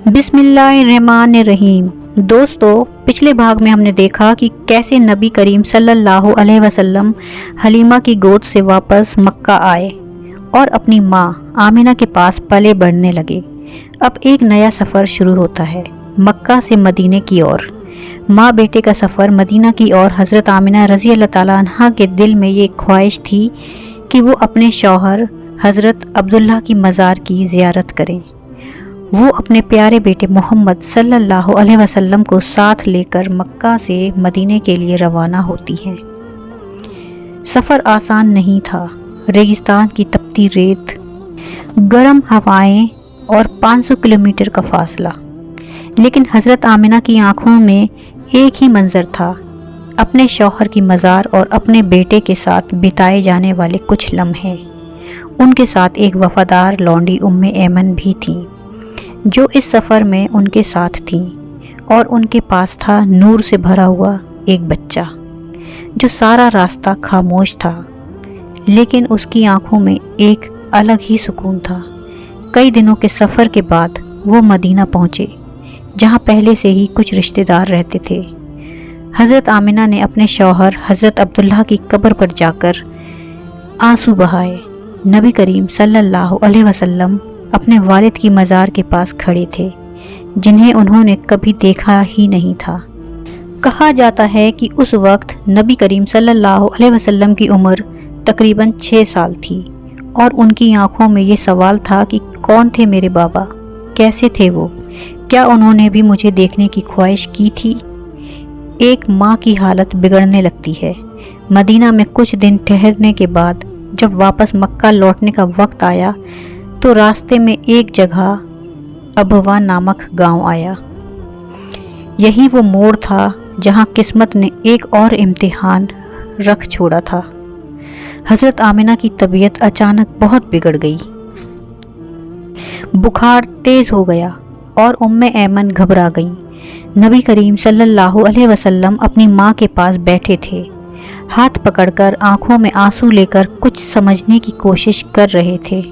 बिस्मिल्लाहिर्रहमानिर्रहीम। दोस्तों, पिछले भाग में हमने देखा कि कैसे नबी करीम सल्लल्लाहु अलैहि वसल्लम हलीमा की गोद से वापस मक्का आए और अपनी माँ आमिना के पास पले बढ़ने लगे। अब एक नया सफ़र शुरू होता है, मक्का से मदीने की ओर। माँ बेटे का सफ़र मदीना की ओर। हज़रत आमिना रज़ी अल्लाह ताला अन्हा के दिल में ये ख्वाहिश थी कि वो अपने शौहर हज़रत अब्दुल्लाह की मज़ार की ज़ियारत करें। वो अपने प्यारे बेटे मोहम्मद सल्लल्लाहु अलैहि वसल्लम को साथ लेकर मक्का से मदीने के लिए रवाना होती हैं। सफ़र आसान नहीं था। रेगिस्तान की तपती रेत, गर्म हवाएं और 500 किलोमीटर का फासला। लेकिन हज़रत आमिना की आंखों में एक ही मंज़र था, अपने शौहर की मज़ार और अपने बेटे के साथ बिताए जाने वाले कुछ लम्हे। उनके साथ एक वफ़ादार लौंडी उम्मे ऐमन भी थी, जो इस सफ़र में उनके साथ थी, और उनके पास था नूर से भरा हुआ एक बच्चा जो सारा रास्ता खामोश था, लेकिन उसकी आंखों में एक अलग ही सुकून था। कई दिनों के सफ़र के बाद वो मदीना पहुँचे, जहाँ पहले से ही कुछ रिश्तेदार रहते थे। हज़रत आमिना ने अपने शौहर हज़रत अब्दुल्लाह की कब्र पर जाकर आंसू बहाए। नबी करीम सल्लल्लाहु अलैहि वसल्लम अपने वालिद की मज़ार के पास खड़े थे, जिन्हें उन्होंने कभी देखा ही नहीं था। कहा जाता है कि उस वक्त नबी करीम सल्लल्लाहु अलैहि वसल्लम की उम्र तकरीबन 6 साल थी, और उनकी आंखों में ये सवाल था कि कौन थे मेरे बाबा, कैसे थे वो, क्या उन्होंने भी मुझे देखने की ख्वाहिश की थी। एक माँ की हालत बिगड़ने लगती है। मदीना में कुछ दिन ठहरने के बाद जब वापस मक्का लौटने का वक्त आया, तो रास्ते में एक जगह अबवा नामक गांव आया। यही वो मोड़ था जहां किस्मत ने एक और इम्तिहान रख छोड़ा था। हज़रत आमिना की तबीयत अचानक बहुत बिगड़ गई। बुखार तेज़ हो गया और उम्मे ऐमन घबरा गई। नबी करीम सल्लल्लाहु अलैहि वसल्लम अपनी माँ के पास बैठे थे, हाथ पकड़कर आंखों में आंसू लेकर कुछ समझने की कोशिश कर रहे थे।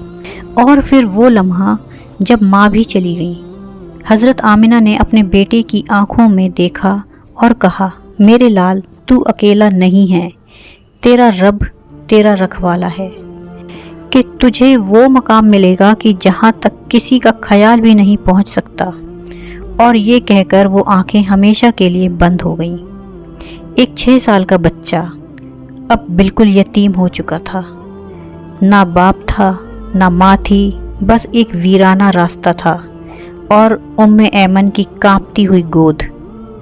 और फिर वो लम्हा जब माँ भी चली गई। हज़रत आमिना ने अपने बेटे की आंखों में देखा और कहा, मेरे लाल, तू अकेला नहीं है, तेरा रब तेरा रखवाला है, कि तुझे वो मकाम मिलेगा कि जहाँ तक किसी का ख्याल भी नहीं पहुँच सकता। और ये कहकर वो आंखें हमेशा के लिए बंद हो गईं। एक 6 साल का बच्चा अब बिल्कुल यतीम हो चुका था। ना बाप था, ना माँ थी, बस एक वीराना रास्ता था और उम्मे ऐमन की कांपती हुई गोद।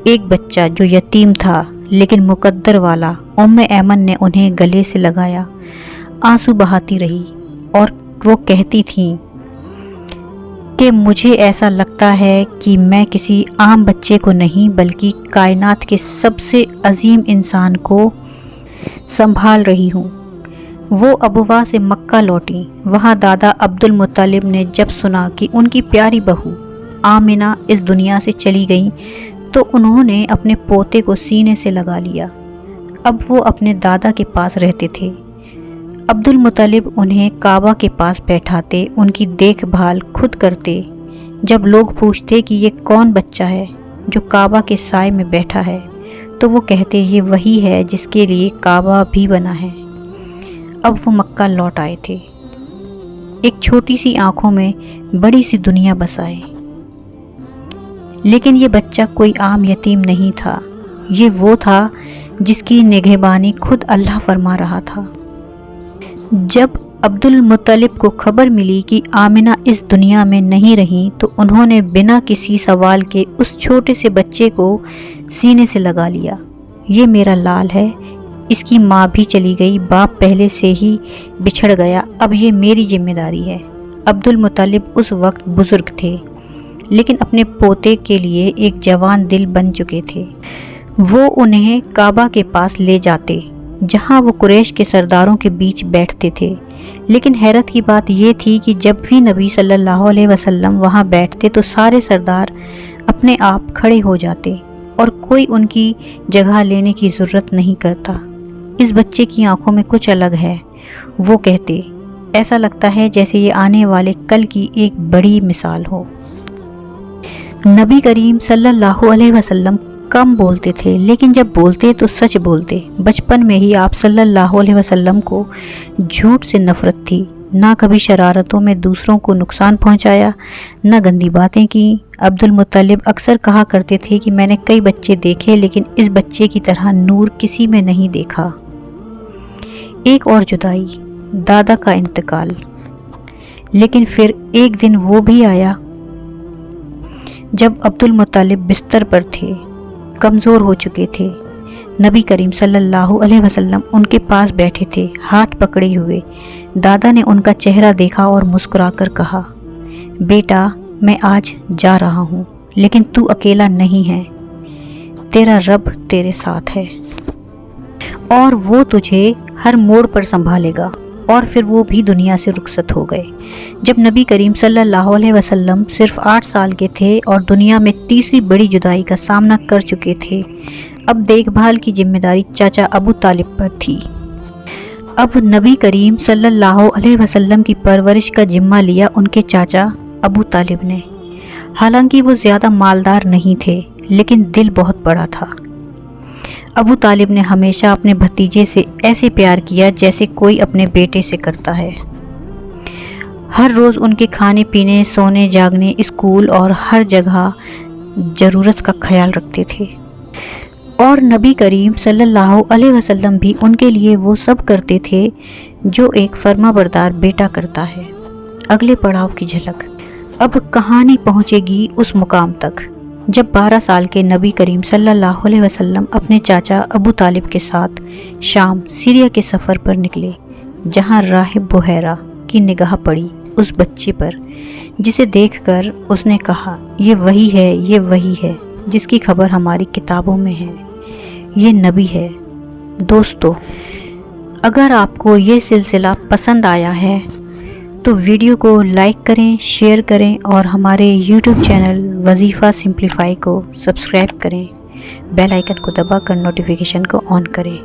एक बच्चा जो यतीम था लेकिन मुकद्दर वाला। उम्मे ऐमन ने उन्हें गले से लगाया, आंसू बहाती रही और वो कहती थी कि मुझे ऐसा लगता है कि मैं किसी आम बच्चे को नहीं बल्कि कायनात के सबसे अजीम इंसान को संभाल रही हूँ। वो अबवा से मक्का लौटी। वहाँ दादा अब्दुल मुत्तलिब ने जब सुना कि उनकी प्यारी बहू आमिना इस दुनिया से चली गई, तो उन्होंने अपने पोते को सीने से लगा लिया। अब वो अपने दादा के पास रहते थे। अब्दुल मुत्तलिब उन्हें काबा के पास बैठाते, उनकी देखभाल खुद करते। जब लोग पूछते कि ये कौन बच्चा है जो काबा के साए में बैठा है, तो वो कहते ये वही है जिसके लिए काबा भी बना है। अब वो मक्का लौट आए थे, एक छोटी सी आंखों में बड़ी सी दुनिया बसाए। लेकिन ये बच्चा कोई आम यतीम नहीं था, ये वो था जिसकी निगहबानी खुद अल्लाह फरमा रहा था। जब अब्दुल मुत्तलिब को खबर मिली कि आमिना इस दुनिया में नहीं रही, तो उन्होंने बिना किसी सवाल के उस छोटे से बच्चे को सीने से लगा लिया। ये मेरा लाल है, इसकी माँ भी चली गई, बाप पहले से ही बिछड़ गया, अब ये मेरी जिम्मेदारी है। अब्दुल मुत्तलिब उस वक्त बुजुर्ग थे, लेकिन अपने पोते के लिए एक जवान दिल बन चुके थे। वो उन्हें काबा के पास ले जाते, जहाँ वो कुरैश के सरदारों के बीच बैठते थे। लेकिन हैरत की बात ये थी कि जब भी नबी सल्लल्लाहु अलैहि वसल्लम वहाँ बैठते, तो सारे सरदार अपने आप खड़े हो जाते और कोई उनकी जगह लेने की ज़रूरत नहीं करता। इस बच्चे की आंखों में कुछ अलग है, वो कहते। ऐसा लगता है जैसे ये आने वाले कल की एक बड़ी मिसाल हो। नबी करीम सल्लल्लाहु अलैहि वसल्लम कम बोलते थे, लेकिन जब बोलते तो सच बोलते। बचपन में ही आप सल्लल्लाहु अलैहि वसल्लम को झूठ से नफरत थी। ना कभी शरारतों में दूसरों को नुकसान पहुंचाया, ना गंदी बातें की। अब्दुल मुत्तलिब अक्सर कहा करते थे कि मैंने कई बच्चे देखे, लेकिन इस बच्चे की तरह नूर किसी में नहीं देखा। एक और जुदाई, दादा का इंतकाल। लेकिन फिर एक दिन वो भी आया जब अब्दुल मुत्तलिब बिस्तर पर थे, कमज़ोर हो चुके थे। नबी करीम सल्लल्लाहु अलैहि वसल्लम उनके पास बैठे थे, हाथ पकड़े हुए। दादा ने उनका चेहरा देखा और मुस्कुराकर कहा, बेटा मैं आज जा रहा हूँ, लेकिन तू अकेला नहीं है, तेरा रब तेरे साथ है और वो तुझे हर मोड़ पर संभालेगा। और फिर वो भी दुनिया से रुखसत हो गए जब नबी करीम सल्लल्लाहु अलैहि वसल्लम सिर्फ 8 साल के थे और दुनिया में तीसरी बड़ी जुदाई का सामना कर चुके थे। अब देखभाल की जिम्मेदारी चाचा अबू तालिब पर थी। अब नबी करीम सल्लल्लाहु अलैहि वसल्लम की परवरिश का जिम्मा लिया उनके चाचा अबू तालिब ने। हालांकि वो ज़्यादा मालदार नहीं थे, लेकिन दिल बहुत बड़ा था। अबू तालिब ने हमेशा अपने भतीजे से ऐसे प्यार किया जैसे कोई अपने बेटे से करता है। हर रोज़ उनके खाने पीने, सोने जागने, स्कूल और हर जगह ज़रूरत का ख्याल रखते थे। और नबी करीम सल्लल्लाहु अलैहि वसल्लम भी उनके लिए वो सब करते थे जो एक फर्माबरदार बेटा करता है। अगले पड़ाव की झलक। अब कहानी पहुँचेगी उस मुकाम तक जब 12 साल के नबी करीम सल्लल्लाहु अलैहि वसल्लम अपने चाचा अबू तालिब के साथ शाम सीरिया के सफ़र पर निकले, जहां राहिब बुहैरा की निगाह पड़ी उस बच्चे पर, जिसे देखकर उसने कहा, ये वही है जिसकी खबर हमारी किताबों में है, ये नबी है। दोस्तों, अगर आपको ये सिलसिला पसंद आया है तो वीडियो को लाइक करें, शेयर करें और हमारे YouTube चैनल वजीफ़ा सिंप्लीफाई को सब्सक्राइब करें। बेल आइकन को दबाकर नोटिफिकेशन को ऑन करें।